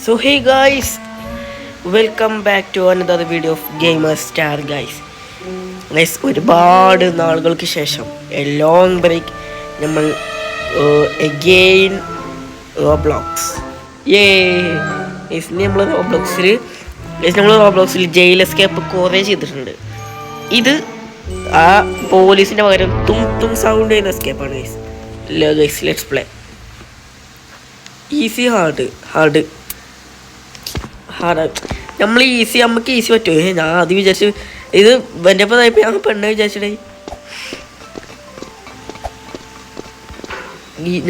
So hey guys, welcome back to another video of Gamer Star guys. Guys, ഒരുപാട് നാളുകൾക്ക് ശേഷം a long break നമ്മൾ again Roblox. Yes, നമ്മൾ റോബ്ലോക്സിൽ jail escape കുറേ ചെയ്തിട്ടുണ്ട്. ഇത് ആ പോലീസിന്റെ പകരം തും സൗണ്ട് ചെയ്യുന്ന എസ്കേപ്പാണ് guys. Let's play. Easy hard നമ്മൾ ഈസി നമുക്ക് ഈസി പറ്റുമോ? ഞാൻ ആദ്യം വിചാരിച്ചു ഇത് എൻ്റെ ഒപ്പം ഞാൻ പെണ്ണ വിചാരിച്ചിട്ടേ.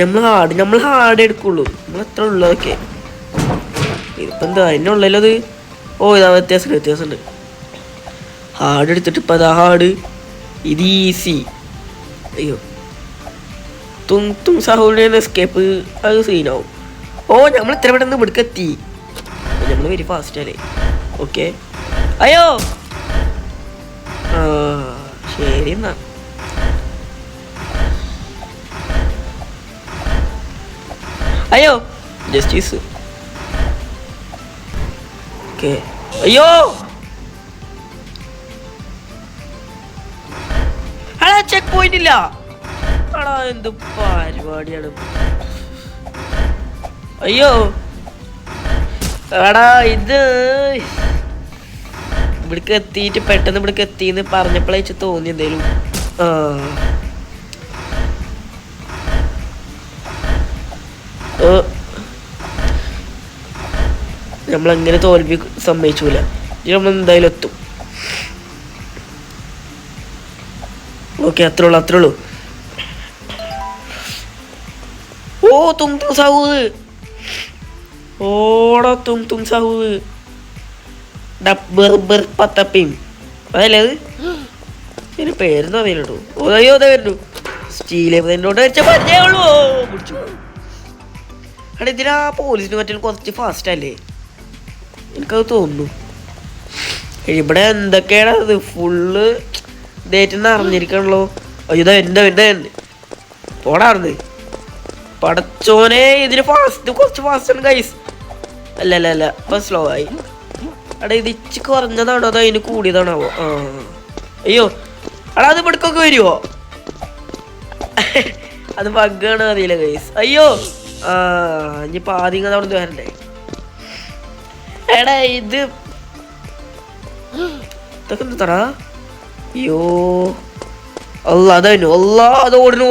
നമ്മൾ ഹാർഡ് എടുക്കുള്ളൂ. നമ്മൾ എത്ര ഉള്ളതൊക്കെ ഇതിപ്പോൾ എന്താ അതിനുള്ളത്. ഇതാ വ്യത്യാസമുണ്ട്. ഹാർഡ് എടുത്തിട്ട് ഇപ്പം അതാ ഹാർഡ്, ഇത് ഈസി. അയ്യോ, തും സഹോദരൻ എസ്കേപ്പ് അത് സീനാവും. നമ്മൾ ഇത്ര പെട്ടെന്ന് ഇവിടേക്ക് എത്തി. നമ്മൾ വെരി ഫാസ്റ്റ് അല്ലേ? ഓക്കെ. അയ്യോ ശരി എന്നാ. അയ്യോ ജസ്റ്റിസ്. ഓക്കെ. അയ്യോ ചെക്ക് പോയിന്റ് ഇല്ല. എന്ത് പരിപാടിയാണ്. അയ്യോ എടാ, ഇത് ഇവിടേക്ക് എത്തിയിട്ട് പെട്ടെന്ന് ഇവിടേക്ക് എത്തിന്ന് പറഞ്ഞപ്പോഴേച്ച് തോന്നി എന്തേലും. നമ്മളെങ്ങനെ തോൽവി സമ്മതിച്ചൂല. നമ്മൾ എന്തായാലും എത്തും. ഓക്കെ, അത്രേ ഉള്ളൂ. തും സൗദ്. ഓടോ തും സൗദ് ഡബ്ബർ പത്തപ്പിം അതല്ലേ അത്? ഇതിന് പേരെന്ന് അറിയില്ലട്ടോ. അയ്യോ അതെ വരുന്നു. സ്റ്റീലോട്ട് വെച്ച പരിചയമുള്ളൂ. പിടിച്ചു. അവിടെ ഇതിനാ പോലീസിന് പറ്റാൻ കുറച്ച് ഫാസ്റ്റ് അല്ലേ? എനിക്കത് തോന്നുന്നു. ഇവിടെ എന്തൊക്കെയാണ് അത് ഫുള്ള് ഇതായിട്ടെന്ന് അറിഞ്ഞിരിക്കണല്ലോ. അയ്യോ എന്താ പോടാറുണ്ട്. പടച്ചോനെ, ഇതിന് കുറച്ച് ഫാസ്റ്റാണ് ഗൈസ്. അല്ല ഇപ്പൊ സ്ലോ ആയി. അവിടെ ഇത് ഇച്ച് കുറഞ്ഞതാണോ അതോ അതിന് കൂടിയതാണാവോ? അയ്യോ അടാ, അത് ഇവിടേക്കൊക്കെ വരുമോ? അത് ബഗ്ഗാണ് അറിയില്ല ഗൈസ്. അയ്യോ ഇനിയിപ്പോൾ ആദ്യം അവിടെ വരണ്ടേ? എടാ ഇത് ഇതൊക്കെ എന്താ? അയ്യോ അത് ഓടുന്നു.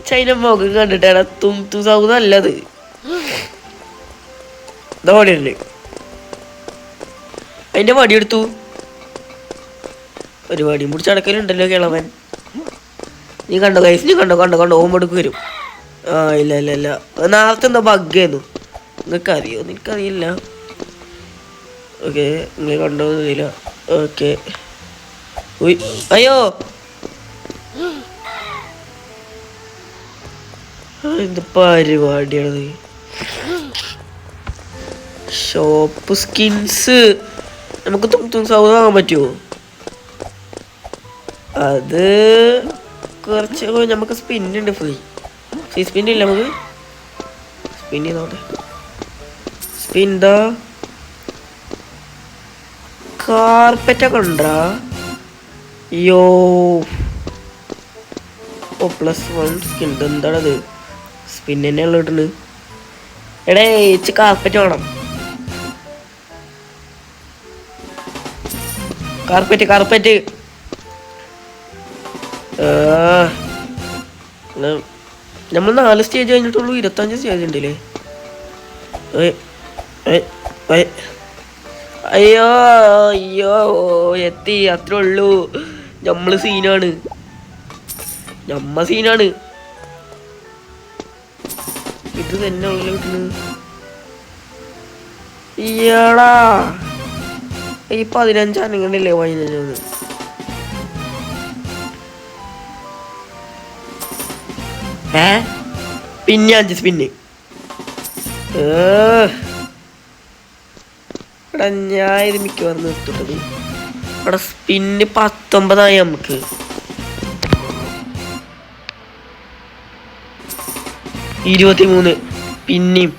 ചൈന മുഖം കണ്ടിട്ടാണ് തും സൗദ് നല്ലത്. ഇതോടെയുണ്ട്. അതിന്റെ വടി എടുത്തു. ഒരു വടി മുടിച്ച് അടക്കലുണ്ടല്ലോ കിളവൻ. നീ കണ്ടോ ഗൈസ്? നീ കണ്ടോ ഓമ്പെടുക്ക് വരും. ഇല്ല നേരത്തെ എന്താ ബഗ്ഗായിരുന്നു. നിങ്ങൾക്കറിയോ? നിനക്കറിയില്ല. ഓക്കെ, നിങ്ങൾ കണ്ടോന്നില്ല. ഓക്കെ. അയ്യോ എന്ത് പരിപാടിയാണത്? ഷോപ്പ് സ്കിൻസ് നമുക്ക് തും സൗദ് വാങ്ങാൻ പറ്റുമോ? അത് കുറച്ച് നമുക്ക് സ്പിന്നുണ്ട്. ഫ്രീ സ്പിന്നില്ല. നമുക്ക് സ്പിൻ ചെയ്തോട്ടെ. സ്പിൻതാ കാർപ്പറ്റൊക്കെ ഉണ്ടാ? യോ +1 സ്കിൻ. എന്താണത്? സ്പിൻ തന്നെയുള്ള ഇട്ടുണ്ട്. എടേ ഇച്ച് കാർപ്പറ്റ് വേണം. കാർപ്പറ്റ് നമ്മൾ 4 സ്റ്റേജ് കഴിഞ്ഞിട്ടുള്ളൂ. 25 സ്റ്റേജ് ഉണ്ടല്ലേ? അയ്യോ എത്തി. അത്രേ ഉള്ളൂ. നമ്മള് സീനാണ്. ഇത് തന്നെ ഉള്ള കിട്ടുന്നു. ഈടാ ഈ 15 അനങ്ങണ്ടല്ലേ? 15 പിന്നെ 5 സ്പിന്ന്. എടാ ഞാൻ ഇത് മിക്കവാറും നിർത്തിട്ടത്. ഇവിടെ സ്പിന്ന് 19 നമുക്ക്. 23 പിന്നെയും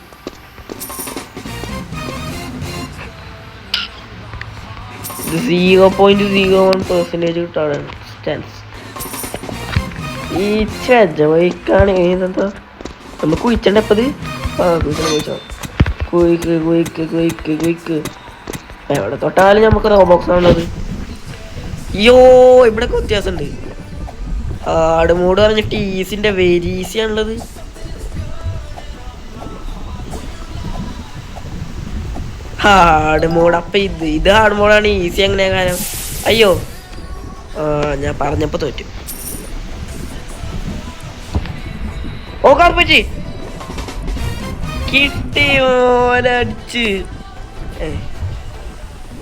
0.01% കിട്ടാണ് ചാൻസ്. ഈ ചെജവയ്ക്കാണ് ഏതെന്താ നമ്മൾ കുഴിച്ചണ്ട എപ്പത് കുഴിച്ചോ കുയിക്ക് എവിടെ തൊട്ടാലും നമുക്ക് റോബോക്സ് ആണുള്ളത്. അയ്യോ ഇവിടെയൊക്കെ വ്യത്യാസമുണ്ട്. ഹാർഡ് മോഡ് പറഞ്ഞിട്ട് ഈസിന്റെ വെരി ഈസി ആണുള്ളത്. ഹാർഡ് മോഡ് അപ്പൊ ഇത് ഹാർഡ് മോഡാണ്. ഈസി എങ്ങനെയാ കാര്യം? അയ്യോ ഞാൻ പറഞ്ഞപ്പോ തോറ്റു. ഓ കാർപ്പറ്റ് കിട്ടി ഓനടിച്ച്.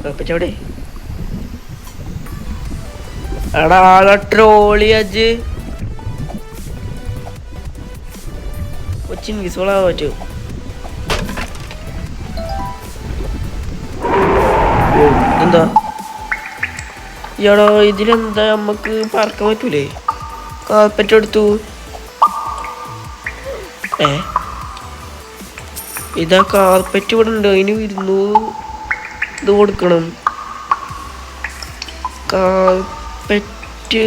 കാർപ്പറ്റ് എടാ ആളെ ട്രോളി അജ് കൊച്ചിൻ വിസോളാവാൻ പറ്റുമോ? എന്താ ഇയാളോ ഇതിലെന്താ നമ്മക്ക് പറക്കാൻ പറ്റൂലേ? കാർപ്പറ്റ് എടുത്തു. ഇതാ കാർപ്പറ്റ് ഇവിടെ ഉണ്ട്. അതിന് വരുന്നു. ഇത് കൊടുക്കണം. കാർപ്പറ്റ്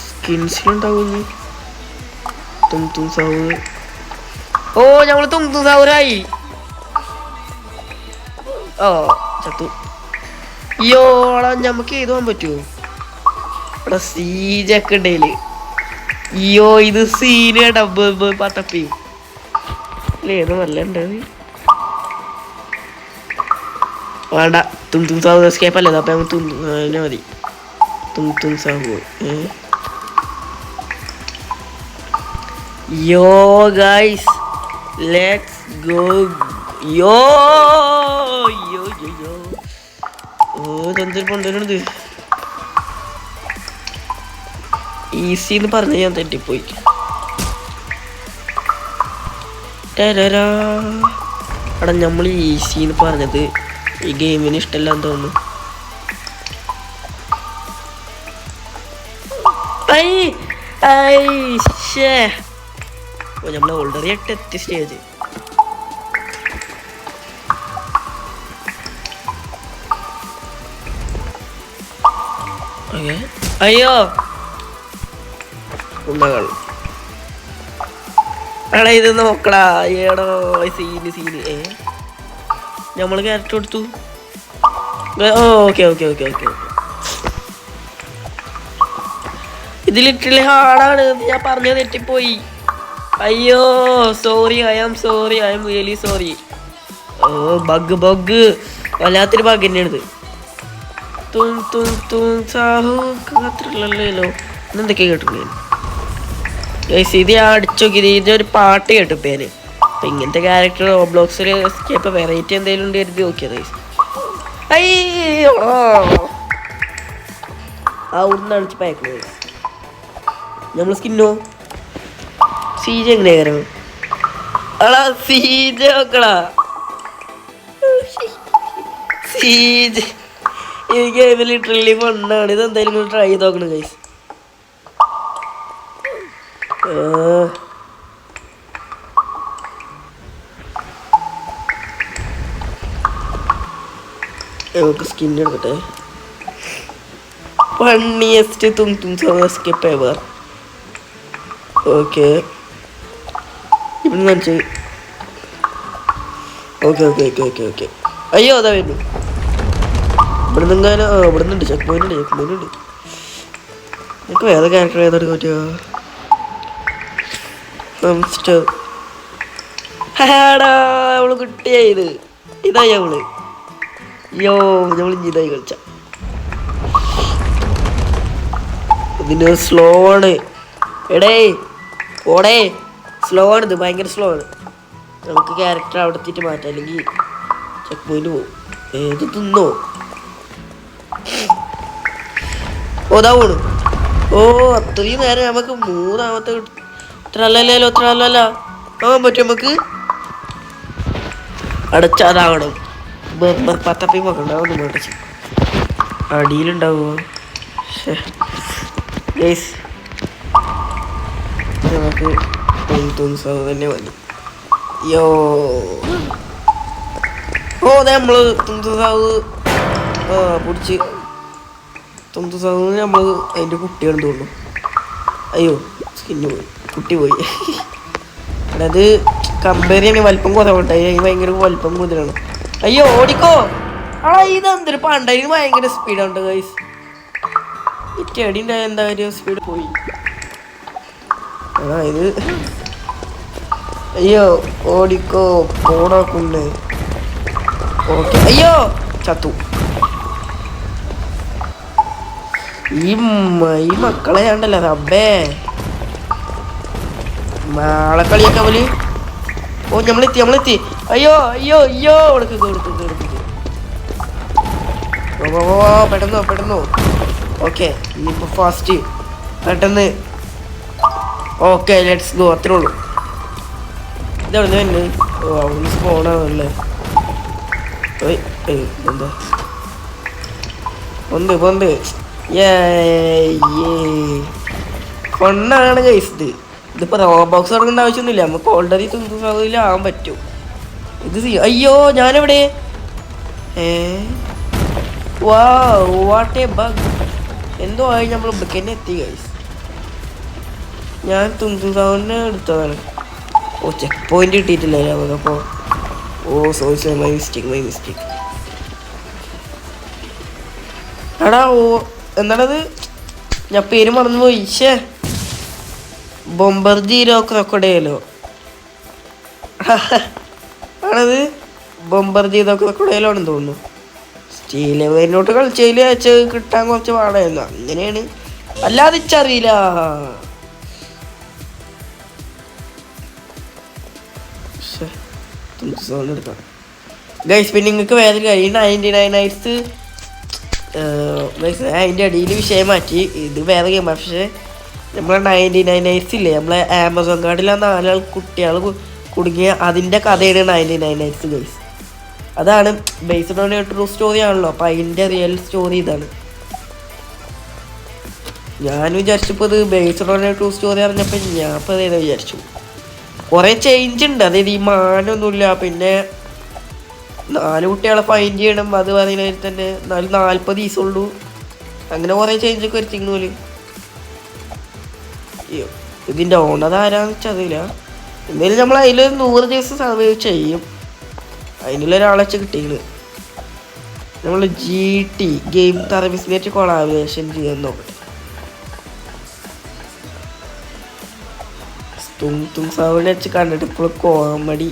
സ്കിൻസിലുണ്ടാവും. തും സാവ്. ഓ ഞമ്മള് തും സാവറായി. ഓ ചത്തു. യോളാ ഞമ്മക്ക് ഏത് പോകാൻ പറ്റുമോ? ഇവിടെ സീജൊക്കെ ഉണ്ടേല്. അയ്യോ ഇത് സീന് പത്തപ്പി ഏത് നല്ല ഉണ്ടത്. വേണ്ട തും സാവ് എസ്കേപ്പ് അല്ലേ. അപ്പൊ തുന്നെ മതി. തും സാവ്. യോ ഗൈസ് ലെറ്റ്സ് ഗോ. യോ യോ യോ യോ ഓ എന്തൊരു കൊണ്ടുവരുന്നത്. ഈസി എന്ന് പറഞ്ഞ ഞാൻ തെറ്റിപ്പോയി. എടാ നമ്മൾ ഈസി എന്ന് പറഞ്ഞത് ഈ ഗെയിമിന് ഇഷ്ടമല്ലാന്ന് തോന്നുന്നു. നമ്മൾ ഓൾറെഡി എത്തി സ്റ്റേജ്. അയ്യോ ഉണ്ടകൾ എടാ ഇത് നോക്കടാ. ഏടോ സീന് നമ്മള് ക്യാരക്ടർ കൊടുത്തു. ഓക്കെ ഓക്കെ ഓക്കെ ഓക്കെ ഇത് ലിറ്ററലി ഹാർഡാണ്. ഞാൻ പറഞ്ഞത് തെറ്റിപ്പോയി. അയ്യോ sorry. I am really sorry. ഓ ബഗ് വല്ലാത്തൊരു ബഗ് തന്നെയാണിത്. അത്രല്ലോ എന്തൊക്കെ കേട്ടിട്ടുള്ളൂ. ഇത് ഞാൻ അടിച്ചു നോക്കിയത്. ഇതൊരു പാട്ട് കേട്ടു പേര്. അപ്പൊ ഇങ്ങനത്തെ ക്യാരക്ടർ റോബ്ലോക്സിൽ എസ്കേപ്പ് വെറൈറ്റി എന്തെങ്കിലും ഉണ്ട് കരുതി നോക്കിയത്. അയ്യോ അവിടുന്ന് അടിച്ച് പാക്കുന്നത്. നമ്മൾ സ്കിന്നോ സീജ് എങ്ങനെയാ കാരണം അടാ സീജ് നോക്കടാ. സീജ് ഈ ഗെയിമിൽ ലിറ്ററലി ഫണ്ണാണ്. ഇത് എന്തായാലും ട്രൈ ചെയ്ത് നോക്കണം ഗൈസ്. നമുക്ക് സ്കിൻ എടുക്കട്ടെ. ഫണ്ണിയസ്റ്റ് തും സ്കിപ്പ് എവർ. ഓക്കെ ഇവിടെ കാണിച്ച്. ഓക്കെ അയ്യോ അതാ വരുന്നു. ഇവിടെ നിന്നാലും ഇവിടെ നിന്നുണ്ട്. ചെക്ക് പോയിന്റ് ഉണ്ട്. നമുക്ക് വേറെ ക്യാരക്ടർ ഏതെടുക്കാൻ പറ്റുമോ? അവള് കുട്ടിയായത്. ഇതായി അവള്. യോ നമ്മൾ ഇതായി കളിച്ച. ഇതിന് സ്ലോ ആണ്. എടേ ഓടേ സ്ലോ ആണ്. ഇത് ഭയങ്കര സ്ലോ ആണ്. നമുക്ക് ക്യാരക്ടർ അവിടെ എത്തിയിട്ട് മാറ്റാം. അല്ലെങ്കിൽ ചെക്ക് പോയിന്റ് പോകും. ഏത് തിന്നോ? ഓതാ പോണു. ഓ അത്രയും നേരം നമുക്ക് മൂന്നാമത്തെ ഇത്രല്ലോ ആവാൻ പറ്റും നമുക്ക്. അടച്ചാതാവണം. പത്തപ്പി നോക്കണ്ടാവുന്നു. മേടിച്ച് അടിയിലുണ്ടാവുമോ? ഗൈസ് നമുക്ക് തുൻസാവ് തന്നെ മതി. യോ ഓ അതെ നമ്മള് തുൻസാവ് പിടിച്ച് തുൻസാവ് നമ്മൾ അതിൻ്റെ കുട്ടിയാണെന്ന് തോന്നുന്നു. അയ്യോ സ്കിന്ന് പോയി, കുട്ടി പോയി. അത് കമ്പയർ ചെയ്യാൻ വലിപ്പം കുറവുണ്ടായി, ഭയങ്കര വലിപ്പം കൂടുതലാണ്. അയ്യോ ഓടിക്കോ. ഇതെന്തൊരു പണ്ടായി ഭയങ്കര സ്പീഡുണ്ട് ഗൈസ്. ഈ ചെടിൻ്റെ എന്താ ഒരു സ്പീഡ് പോയി. ഇത് അയ്യോ ഓടിക്കോ ഓടാക്കുണ്ട്. ഓക്കെ അയ്യോ ചത്തു. ഈ മക്കളെ ഉണ്ടല്ലോ റബ്ബേ നാളെ കളിയൊക്കെ പോലെ. ഓ നമ്മളെത്തി. അയ്യോ അയ്യോ അയ്യോ കൊടുക്ക് പെട്ടെന്നോ. ഓക്കെ ഇനിയിപ്പോൾ ഫാസ്റ്റ് പെട്ടെന്ന്. Okay let's go. അത്രേ ഉള്ളൂ. ഇതെവിടെ തന്നെ? ഓ അവിടെ സ്പോണാണല്ലേ. എന്താ പൊന്ത് ഫണ്ണാണ് കഴിച്ചത്. ഇതിപ്പോൾ റോബോക്സ് തുടങ്ങേണ്ട ആവശ്യമൊന്നുമില്ല, നമുക്ക് ഓൾറെഡി തുൻസാവിലാവാൻ പറ്റും. ഇത് അയ്യോ ഞാനെവിടെ? What A bug. എന്തോ ആയി നമ്മൾ ഇവിടേക്ക് തന്നെ എത്തി ഗൈസ്. ഞാൻ തുൻസാവിനെ എടുത്തതാണ്. ഓ ചെക്ക് പോയിന്റ് കിട്ടിയിട്ടില്ല നമുക്കപ്പോൾ. ഓ സോറി മൈ മിസ്റ്റേക്ക്. എടാ ഓ എന്താണത്? ഞാൻ പേര് മറന്നുപോയി. ബൊംബർജീരോ ക്രൊക്കഡൈലോ ആണത്. ബൊംബർജീരോ ക്രൊക്കഡൈലോ ആണെന്ന് തോന്നുന്നു. സ്റ്റീല് എന്നോട്ട് കളിച്ചതിൽ വെച്ച് കിട്ടാൻ കുറച്ച് പാടായിരുന്നു, അങ്ങനെയാണ്. അല്ലാതെ ഇച്ചറിയില്ല. എടുക്കാം ഗൈസ്. പിന്നെ നിങ്ങൾക്ക് വേറെ കാര്യം 99 നൈറ്റ്സ് അതിൻ്റെ അടിയിൽ വിഷയം മാറ്റി. ഇത് വേറെ ഗെയിം. പക്ഷേ നമ്മളെ 99 നൈറ്റ്സ് ഇല്ലേ, നമ്മളെ ആമസോൺ കാർഡിൽ ആ 4 കുട്ടികൾ കുടുങ്ങിയ അതിൻ്റെ കഥയാണ് 99 നൈറ്റ്സ് ഗൈസ്. അതാണ് ബേസ്ഡ് ഓൺ ട്രൂ സ്റ്റോറി ആണല്ലോ, അപ്പം അതിൻ്റെ റിയൽ സ്റ്റോറി ഇതാണ്. ഞാൻ വിചാരിച്ചപ്പോൾ ഇത് ബേസ്ഡ് ഓൺ ട്രൂ സ്റ്റോറി അറിഞ്ഞപ്പോൾ ഞാൻ ഇപ്പോൾ അതേതാ വിചാരിച്ചു. കുറേ ചേഞ്ച് ഉണ്ട്. അതായത് ഈ മാനൊന്നുമില്ല, പിന്നെ 4 കുട്ടികളെ ഫൈൻഡ് ചെയ്യണം, അത് പറയുന്നതിൽ തന്നെ 40 ദിവസമുള്ളൂ. അങ്ങനെ കുറേ ചേഞ്ചൊക്കെ വരുത്തിക്കണ പോലെ. അയ്യോ ഇതിൻ്റെ ഓണർ ആരാന്ന് വെച്ചാൽ അറിയില്ല. എന്തായാലും നമ്മൾ അതിൽ 100 ദിവസം സർവൈവ് ചെയ്യും. അതിനുള്ള ഒരാളെ വെച്ച് കിട്ടിയത് നമ്മൾ GT ഗെയിം സർവീസിനായിട്ട് കൊളാബറേഷൻ ചെയ്യാൻ നോക്കട്ടെ. തുൻസാവിനെ വെച്ച് കണ്ടിട്ട് ഇപ്പോൾ കോമഡി.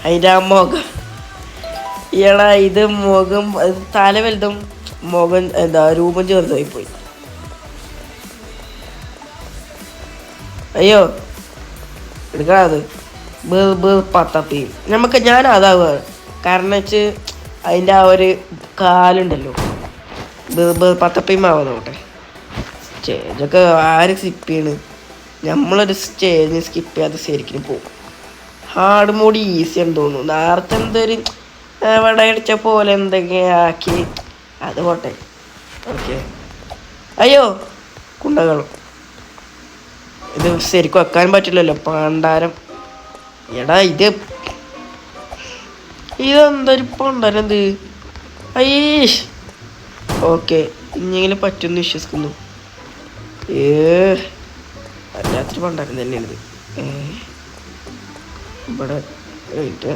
അതിൻ്റെ ആ മുഖം ഇയാളാ, ഇത് മുഖം തല വലുതും മുഖം എന്താ രൂപം ചെറുതായി പോയി. അയ്യോ എടുക്കാത് പത്തപ്പി നമുക്ക്. ഞാൻ അതാവുക കാരണം വെച്ച് അതിൻ്റെ ആ ഒരു കാലുണ്ടല്ലോ, പത്തപ്പിയും ആവുന്നോട്ടെ. സ്റ്റേജൊക്കെ ആര് സ്കിപ്പ് ചെയ്യണ്? നമ്മളൊരു സ്റ്റേജിന് സ്കിപ്പ് ചെയ്യാതെ ശരിക്കും പോകും. ഹാർഡ് മോഡ് ഈസിയാണെന്ന് തോന്നുന്നു. നേരത്തെ എന്തൊരു വടയടിച്ച പോലെ എന്തൊക്കെയാ ആക്കി, അത് പോട്ടെ. ഓക്കെ അയ്യോ കുണ്ടകളും ഇത് ശരിക്കും വെക്കാൻ പറ്റില്ലല്ലോ പണ്ടാരം. എടാ ഇതെന്തൊരു പണ്ടാരം എന്ത്? അയ്യേഷ് ഓക്കെ ഇനിയെങ്കിലും പറ്റുമെന്ന് വിശ്വസിക്കുന്നു. അല്ലാത്തൊരു പണ്ടാരം തന്നെയാണിത്. ഇവിടെ ഓക്കെ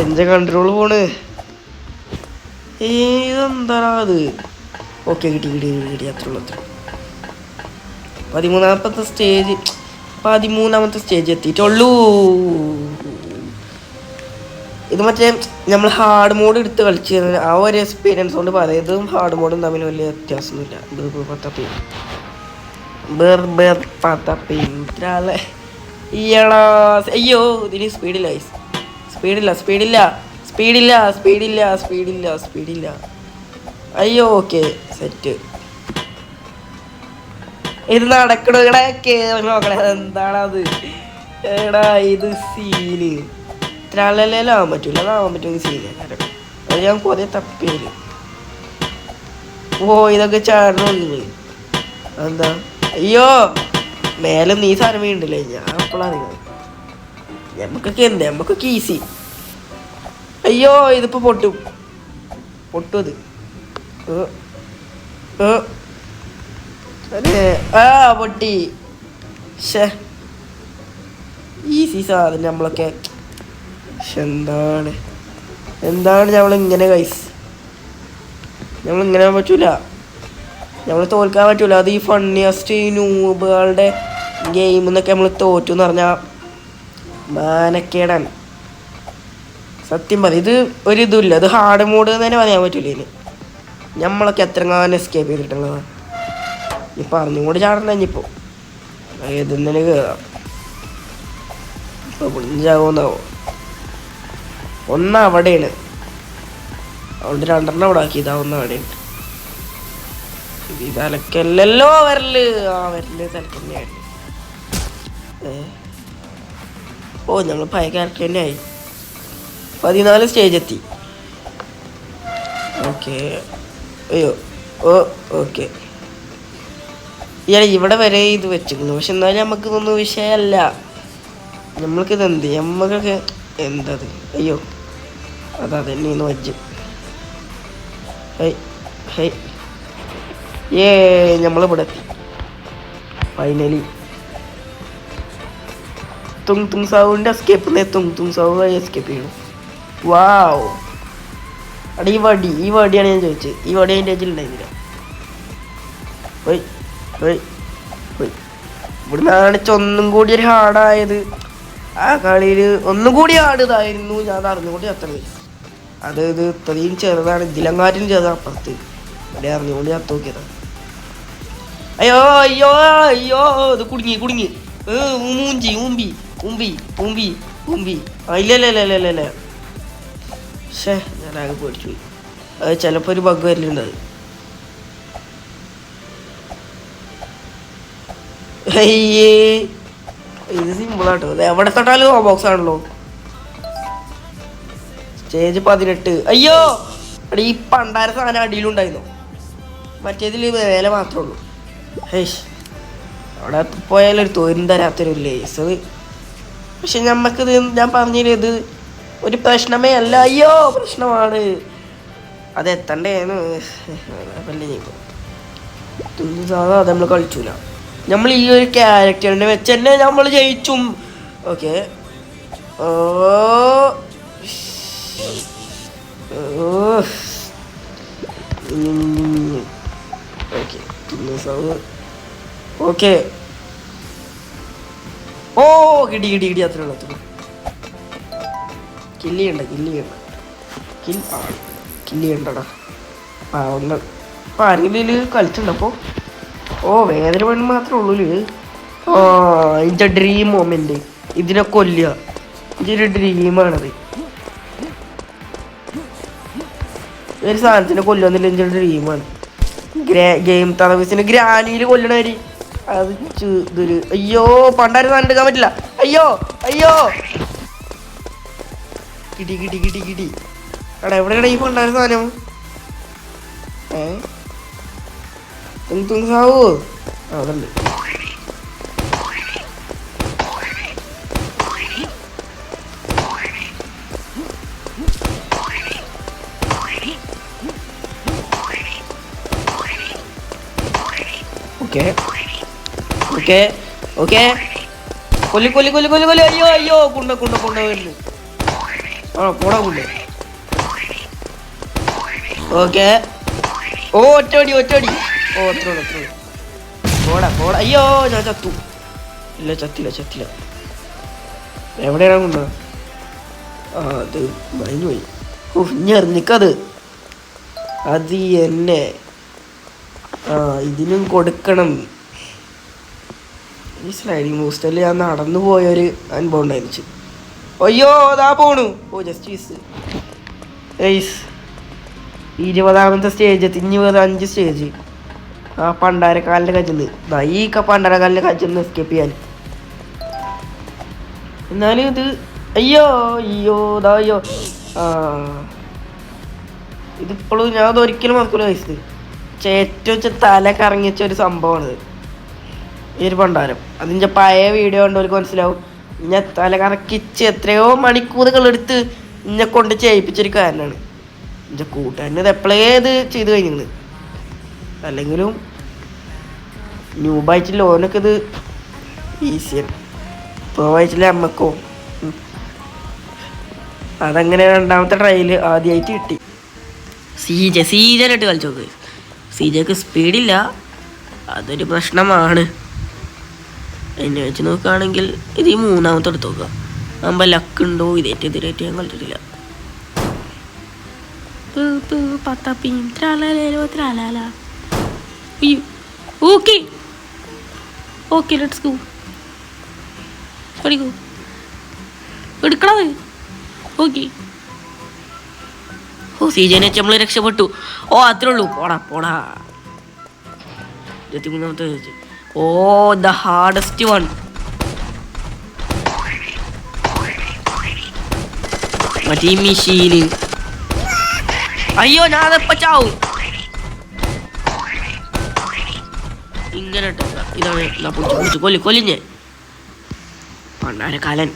എന്റെ കൺട്രോള് പോണ്. ഇതെന്താ അത്? ഓക്കെ കിട്ടി അത്ര 13ാമത്തെ സ്റ്റേജ് എത്തിയിട്ടുള്ളൂ. ഇത് മറ്റേ നമ്മൾ ഹാർഡ് മോഡ് എടുത്ത് കളിച്ച് ആ ഒരു എക്സ്പീരിയൻസ് കൊണ്ട് പറയാം. ഇതും ഹാർഡ് മോഡും തമ്മിൽ വലിയ വ്യത്യാസമൊന്നുമില്ല. അയ്യോ ഇതിന് സ്പീഡില്ല. അയ്യോ ഓക്കെ സെറ്റ്. ഇത് നടക്കണ നോക്കണേ എന്താണത്? എടാ ഇത് സീന് ഇത്രയാളെല്ലാം ആവാൻ പറ്റൂല, അതാവാൻ പറ്റുമെങ്കിൽ സീന്. അത് ഞാൻ കുറേ തപ്പിയത്. ഓ ഇതൊക്കെ ചാടണോ നിങ്ങൾ? എന്താ? അയ്യോ മേലെ നീ സാധനം വീണ്ടല്ലേ. ഞാൻ അപ്പോഴാണ് നമുക്കൊക്കെ ഈസി. അയ്യോ ഇതിപ്പോ പൊട്ടും അത്. ആ പൊട്ടി. ഈസി സാധനം നമ്മളൊക്കെ. എന്താണ് നമ്മളിങ്ങനെ ഗൈസ്, നമ്മളിങ്ങനെ പറ്റൂല, നമ്മൾ തോൽക്കാൻ പറ്റൂല. അത് ഈ ഫണ്ണിയസ്റ്റ് നൂബുകളുടെ ഗെയിം എന്നൊക്കെ നമ്മൾ തോറ്റു എന്ന് പറഞ്ഞാൽ മാനക്കേടാണ് സത്യം പറയും. ഇത് ഒരിതുമില്ല, ഇത് ഹാർഡ് മോഡ് എന്ന് തന്നെ പറയാൻ പറ്റൂല. ഇതിന് നമ്മളൊക്കെ എത്രങ്ങാനും എസ്കേപ്പ് ചെയ്തിട്ടുള്ളതാണ്. ഇപ്പം അറിഞ്ഞുകൊണ്ട് ചാടണ്ട. ഇനിയിപ്പോൾ ഏതെന്നെ കയറാം. ഇപ്പോൾ പുളിഞ്ചാവുന്നാവോ? ഒന്നവിടെയാണ്, അതുകൊണ്ട് രണ്ടെണ്ണം അവിടെ ആക്കി. ഇതാവുന്ന അവിടെയുണ്ട്. ഇത് തലക്കല്ലല്ലോ വരല്. ആ വരല് തലക്കന്നെയായിരുന്നു. ഓ ഞങ്ങൾ പഴയ ക്യാരക്ടർ തന്നെ ആയി. 14 സ്റ്റേജ് എത്തി. ഓക്കെ. അയ്യോ ഓ ഓക്കെ. ഇവിടെ വരെ ഇത് വെച്ചിരുന്നു. പക്ഷെ എന്നാലും നമുക്കിതൊന്നും വിഷയമല്ല. നമ്മൾക്കിതെന്ത്, നമ്മക്കൊക്കെ എന്തത്. അയ്യോ അതന്നെയാണ് വജ്ജ്. നമ്മളിവിടെ എത്തി ഫൈനലി. തുങ് സാവുവിൻ്റെ എസ്കേപ്പ് തുങ് സാവ് എസ്കേപ്പ് ചെയ്യണം. വാവ്. അവിടെ ഈ വടിയാണ് ഞാൻ ചോദിച്ചത്. ഈ വടി അതിൻ്റെ ഉണ്ടായിരുന്നില്ല. ഇവിടുന്നാണ് ഒന്നും കൂടി ഒരു ഹാർഡായത്. ആ കളിയിൽ ഒന്നും കൂടി ഹാർഡ് ഇതായിരുന്നു. ഞാൻ അറിഞ്ഞുകൊണ്ട് ചത്തത്. ഇത് ഇത്രയും ചെറുതാണ്, ഇതിലങ്ങാറ്റും ചെറുതാണ് അപ്പുറത്ത്. ഇവിടെ അറിഞ്ഞുകൊണ്ട് ചത്ത് നോക്കിയതാണ്. അയ്യോ അയ്യോ അയ്യോ ഇത് കുടുങ്ങി ഊമ്പി. ഇല്ല. ഞാനാകെ പേടിച്ചു പോയി. അത് ചിലപ്പോൾ ഒരു ബഗ് വരലുണ്ട്. അത് അയ്യേ ഇത് സിമ്പിളാട്ടോ. അത് എവിടെ തൊട്ടാലും ബോക്സ് ആണല്ലോ. സ്റ്റേജ് 18. അയ്യോ അവിടെ ഈ പണ്ടാര സാധനം അടിയിലുണ്ടായിരുന്നു. മറ്റേതിൽ വേല മാത്രമേ ഉള്ളൂ. അവിടെ പോയാലൊരു തോരും തരാത്തൊരു ലേസ്. പക്ഷെ നമ്മക്കിത് ഞാൻ പറഞ്ഞില്ല, ഇത് ഒരു പ്രശ്നമേ അല്ല. അയ്യോ പ്രശ്നമാണ്. അത് എത്തണ്ടേന്ന് അത് നമ്മൾ കളിച്ചൂല. നമ്മൾ ഈ ഒരു ക്യാരക്ടറിനെ വെച്ച് തന്നെ നമ്മൾ ജയിച്ചും. ഓക്കെ. ഓക്കെ. ഓ കിടി അത്ര ഉള്ളു. കില്ല് ചെയ്യണ്ടടാ. പാവങ്ങൾ ഇപ്പം ആരെങ്കിലും കളിച്ചിട്ടുണ്ടപ്പോൾ. ഓ വേദന വേണ്ടി മാത്രമേ ഉള്ളൂ. ഇതിൻ്റെ ഡ്രീം മൊമെന്റ്. ഇതിനെ കൊല്ലുക ഇതൊരു ഡ്രീമാണത്. ഒരു സാധനത്തിനെ കൊല്ലുന്നില്ല, ഇതിൻ്റെ ഡ്രീമാണ്. ഗെയിം തലവിസിന് ഗ്രാനിയിൽ കൊല്ലണവര് അത് ഇതൊരു. അയ്യോ പണ്ടാരും സാധനം എടുക്കാൻ പറ്റില്ല. അയ്യോ കിട്ടി. എടാ എവിടെയാണ് ഈ പണ്ടാരും സാധനം? സാവോ അതുണ്ട്. ഓക്കെ കൊല്ലി. അയ്യോ കുണ്ട വരുന്നു. പോടാ കുണ്ട. ഓക്കെ. ഓ ഒറ്റടി. ഓ അത്ര പോടാ. അയ്യോ ഞാൻ ചത്തു. ഇല്ല ചത്തില്ല. എവിടെയാണ് കൊണ്ട? അത് മൈന് പോയി. ഞെറിഞ്ഞിക്കത്. അത് എന്നെ ഇതിനും കൊടുക്കണം. ഈ സ്ലൈഡിങ് ബൂസ്റ്ററിൽ ഞാൻ നടന്നു പോയൊരു അനുഭവം ഉണ്ടായിരുന്നു. അയ്യോ അതാ പോണു. ഓ ജസ്റ്റ് മിസ്. 20ാമത്തെ സ്റ്റേജ് എത്തി. 25 സ്റ്റേജ്. ആ പണ്ടാരക്കാലിൻ്റെ കജ്ജിന്ന് ഈ പണ്ടാരക്കാലിൻ്റെ കജ്ജിന്ന് എസ്കേപ്പ് ചെയ്യാൻ. എന്നാലും ഇത് അയ്യോ ഇതിപ്പോഴും ഞാൻ അത് ഒരിക്കലും മറക്കൂല. ഇത് ഏറ്റവും തല കറങ്ങിച്ച ഒരു സംഭവമാണിത്, ഈ ഒരു പണ്ടാരം. അതിൻ്റെ പഴയ വീഡിയോ കണ്ടവർക്ക് മനസ്സിലാവും. ഇന്നെ തല കറക്കിച്ച് എത്രയോ മണിക്കൂറുകളെടുത്ത് ഇന്നെ കൊണ്ട് ചെയ്യിപ്പിച്ചൊരു കാരനാണ്. എൻ്റെ കൂട്ടുകാരന് ഇത് എപ്പോഴേ ഇത് ചെയ്ത് കഴിഞ്ഞത്. അല്ലെങ്കിലും ന്യൂബായിട്ടില്ല ഓനൊക്കെ ഇത് ഈസിയാണ്. ഇപ്പോൾ വായിച്ചില്ല അമ്മക്കോ. അതങ്ങനെ രണ്ടാമത്തെ ട്രയല് ആദ്യമായിട്ട് കിട്ടി. സീജനായിട്ട് കളിച്ചു നോക്ക്. സീജക്ക് സ്പീഡില്ല, അതൊരു പ്രശ്നമാണ്. എന്നെ വെച്ച് നോക്കുകയാണെങ്കിൽ ഇത് ഈ മൂന്നാമത്തെ എടുത്ത് നോക്കുക. ആകുമ്പോൾ ലക്കുണ്ടോ ഇതേറ്റെതിരായിട്ട് ഞാൻ കളിച്ചിട്ടില്ല. Okay let's go. പഠിക്കൂ എടുക്കണത്. ഓക്കെ ഓ സീജനെ വെച്ച് നമ്മൾ രക്ഷപ്പെട്ടു. ഓ അത്രേ ഉള്ളൂ. പോടാ 23ാമത്തെ. ഓ ദ ഹാർഡസ്റ്റ് വൺ. മറ്റേ മെഷീന്. അയ്യോ ഞാനപ്പ ചാവും. ഇങ്ങനെ ഇതാണ് കൊല്ലിഞ്ഞ് പണ്ടാരക്കാലൻ.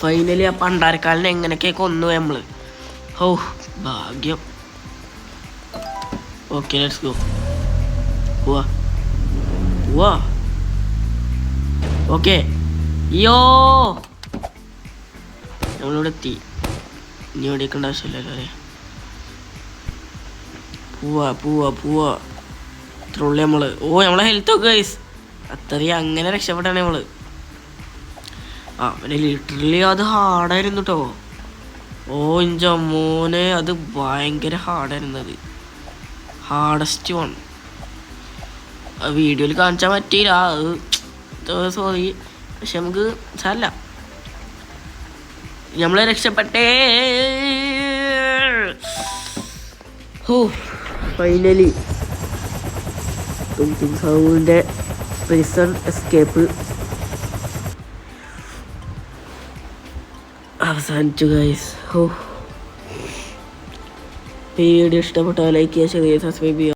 ഫൈനലി ആ പണ്ടാരക്കാലനെ എങ്ങനെയൊക്കെ കൊന്നു നമ്മള്. ഓ ഭാഗ്യം. Okay let's go. പോവാ ഓക്കെ. അയ്യോ നമ്മളിവിടെ എത്തി. ഇനി എവിടേക്കേണ്ട ആവശ്യമില്ലല്ലോ അല്ലേ. പോവാ ഇത്ര ഉള്ളു നമ്മള്. ഓ നമ്മളെ ഹെൽത്ത് ഒക്കെ ഗൈസ് അത്രയും അങ്ങനെ രക്ഷപ്പെട്ടാണ് നമ്മള്. അവനെ ലിറ്ററലി അത് ഹാർഡായിരുന്നു കേട്ടോ. ഓ ഇഞ്ച മോനെ അത് ഭയങ്കര ഹാർഡായിരുന്നത്. Hardest one. വീഡിയോയിൽ കാണിച്ചാൽ പറ്റിയില്ല, അത് സോറി. പക്ഷെ നമുക്ക് സാരല്ല, നമ്മളെ രക്ഷപ്പെട്ടേ. ഓ ഫൈനലി സൗണ്ടിൻ്റെ പ്രിസൺ എസ്കേപ്പ് അവസാനിച്ചു ഗൈസ്. ഓ വീഡിയോ ഇഷ്ടപ്പെട്ടാൽ ലൈക്ക് ചെയ്യുക, ഷെയർ ചെയ്യുക, സബ്സ്ക്രൈബ് ചെയ്യുക.